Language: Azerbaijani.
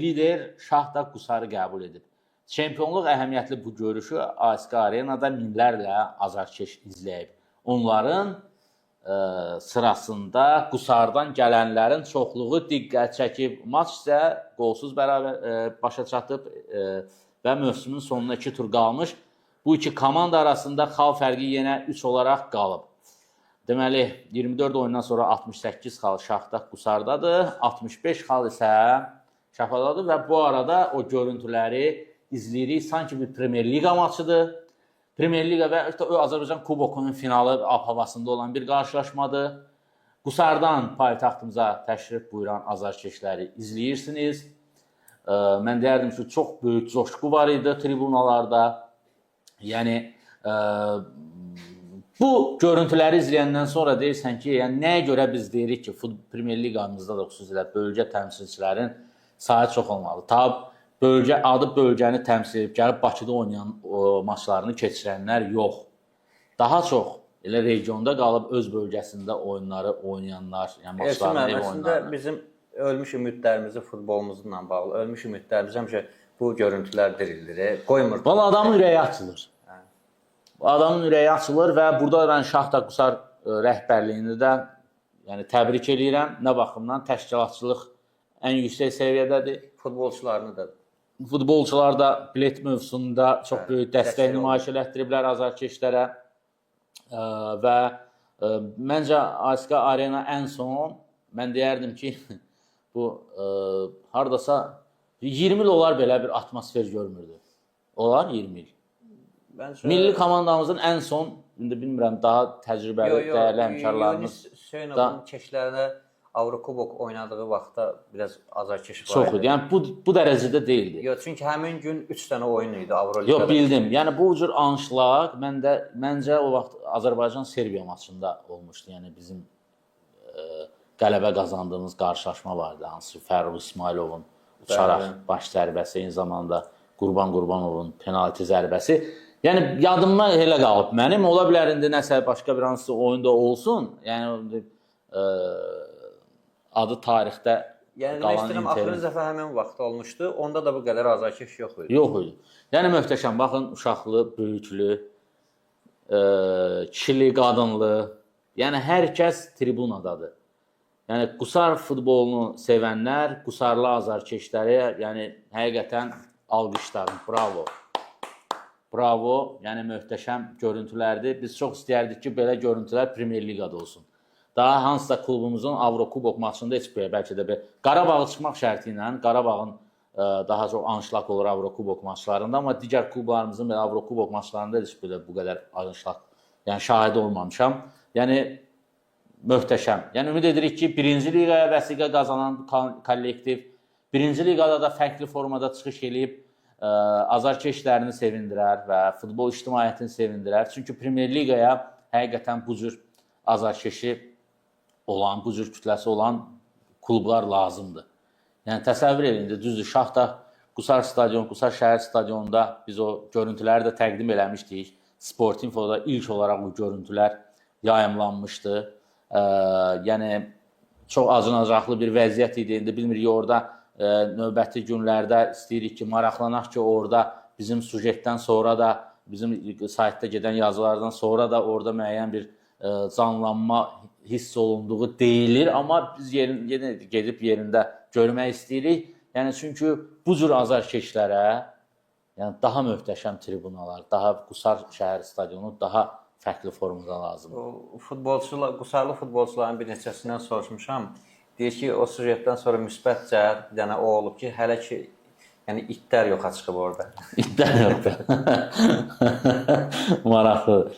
Lider Şahdaq Qusarı qəbul edib. Çempionluq əhəmiyyətli bu görüşü ASK Arenada minlərlə azarkeş izləyib. Onların sırasında Qusardan gələnlərin çoxluğu diqqət çəkib. Maç isə qolsuz bərabər başa çatıb və mövsümün sonuna 2 tur qalmış. Bu iki komanda arasında xal fərqi yenə 3 olaraq qalıb. Deməli, 24 oyundan sonra 68 xal Şahdaq Qusardadır, 65 xal isə Şafadadır və bu arada o görüntüləri izləyirik. Sanki bir Premier Liga maçıdır. Premier Liga və Azərbaycan Kubokunun finalı ab-havasında olan bir qarşılaşmadır. Qusardan paytaxtımıza təşrif buyuran azarkeşləri izləyirsiniz. Mən deyərdim ki, çox böyük coşqu var idi tribunalarda. Yəni, bu görüntüləri izləyəndən sonra deyirsən ki, yəni, nəyə görə biz deyirik ki, Premier Liqamızda da xüsusilə bölgə təmsilçilərin sayı çox olmalı. Adı bölgəni təmsil edib, gəlib Bakıda oynayan maçlarını keçirənlər yox. Daha çox elə regionda qalıb öz bölgəsində oyunları oynayanlar, yəni maçlarını ev oynayanlar. Bizim ölmüş ümidlərimizi futbolumuzla bağlı, ölmüş ümidlərimiz həmişə bu görüntülər dirildir. Qoymur. Valla adamın ürəyi açılır. Adamın ürəyi açılır və burada mən Şahdaq Qusar rəhbərliyini də yəni, təbrik edirəm. Nə baxımdan təşkilatçılıq ən yüksək səviyyədədir. Futbolçularını da. Futbolçular da bilet mövzusunda çox böyük dəstək nümayiş elətdiriblər azarkeşlərə və məncə ASK Arena ən son mən deyərdim ki, bu hardasa 20 il olar belə bir atmosfer görmürdü. Olar 20 il. Milli komandamızın ən son, indi bilmirəm, daha təcrübəli, dəyərli həmkarlarımız Hüseynovun keşlərinə Avrokubok oynadığı vaxtda biraz azarkeş var. Çox idi. Yəni bu dərəcədə deyildi. Yox, çünki həmin gün 3 dənə oyun idi Avroligada. Yox, bildim. Yəni bu cür anşlaq məncə o vaxt Azərbaycan-Serbiya maçında olmuşdu. Yəni bizim qələbə qazandığımız qarşılaşma vardı. Hansı Fərrux İsmayılovun uçaraq baş zərbəsi, eyni zamanda Qurban Qurbanovun penalti zərbəsi. Yəni yadımda elə qalıb mənim. Ola bilər indi nəsə başqa bir hansı oyunda olsun. Yəni adı tarixdə qalan internet. Axırıncı dəfə həmin vaxt olmuşdu. Onda da bu qədər azarkeş yox idi. Yox idi. Yəni möhtəşəm. Baxın, uşaqlı, böyüklü, kişili, qadınlı. Yəni hər kəs tribunadadır. Yəni Qusar futbolunu sevənlər, Qusarlı azarkeşləri, yəni həqiqətən alqışlarım. Bravo. Bravo. Yəni möhtəşəm görüntülərdir. Biz çox istəyərdik ki, belə görüntülər Premier Liqada olsun. Daha hansısa klubumuzun Avrokubok maçında heç bəlkə də Qarabağı çıxmaq şərti ilə Qarabağın daha çox anşlaq olur Avrokubok maçlarında, amma digər klublarımızın belə Avrokubok maçlarında heç bu qədər anşlaq, yəni şahid olmamışam. Yəni möhtəşəm. Yəni ümid edirik ki, 1-ci liqaya vəsiqə qazanan kollektiv 1-ci liqada da fərqli formada çıxış edib azarkeşlərini sevindirər və futbol ictimaiyyətini sevindirər. Çünki Premier Liqaya həqiqətən bu cür azarkeşi olan, bu cür kütləsi olan klublar lazımdır. Yəni təsəvvür edin, düzdür, Şahdaq Qusar stadion, Qusar şəhər stadionunda biz o görüntüləri də təqdim eləmişdik. Sportinfoda ilk olaraq bu görüntülər yayımlanmışdı. Yəni çox acınacaqlı bir vəziyyət idi. İndi bilmirik, orada növbəti günlərdə istəyirik ki, maraqlanaq ki, orada bizim sujetdən sonra da, bizim saytda gedən yazılardan sonra da orada müəyyən bir canlanma hiss olunduğu deyilir, amma biz yenə gedib yerində görmək istəyirik. Yəni çünki bu cür azarkeşlərə yəni daha möhtəşəm tribunalar, daha Qusar şəhər stadionu daha fərqli formada lazımdır. Qusarlı futbolçuların bir neçəsindən soruşmuşam. Deyir ki, o sujetdən sonra müsbət cəhət bir dənə o olub ki, hələ ki yəni itlər yoxa çıxıb orada. İtlər yoxdur. Maraqlı.